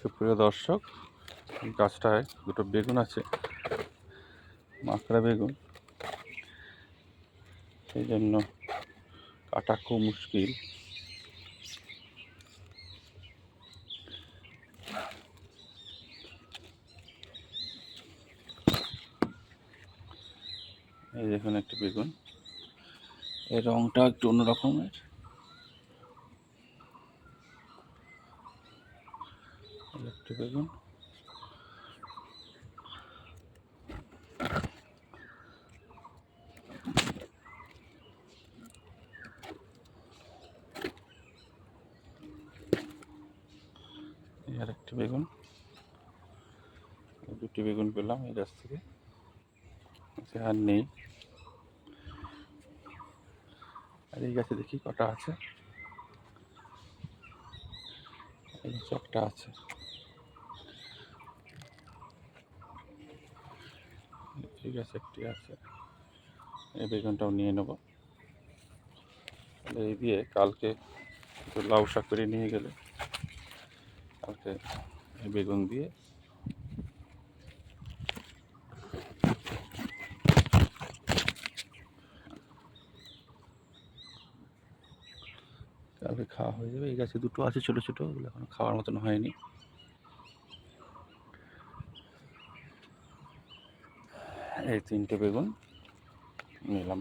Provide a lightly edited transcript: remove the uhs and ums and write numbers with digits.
সুপ্রিয় দর্শক, এই গাছটায় দুটো বেগুন আছে, মাকড়া বেগুন, সেই জন্য কাটা খুব মুশকিল। এই দেখুন একটি বেগুন, এর রংটা একটু অন্য রকমের। একটি বেগুন, আর একটি বেগুন, দুটি বেগুন পেলাম এই গাছ থেকে, আর নেই। আর এই গাছে দেখি কটা আছে, এই গাছে একটা আছে, এই গাছে একটি আছে। এই বেগুনটাও নিয়ে নেব। এই দিয়ে কালকে একটু লাউ শাক করে নিয়ে গেলে কালকে এই বেগুন দিয়ে কালকে খাওয়া হয়ে যাবে। এই গাছে দুটো আছে ছোটো ছোটো, ওগুলো এখন খাওয়ার মতন হয়নি। এই তিনটে বেগুন নিলাম।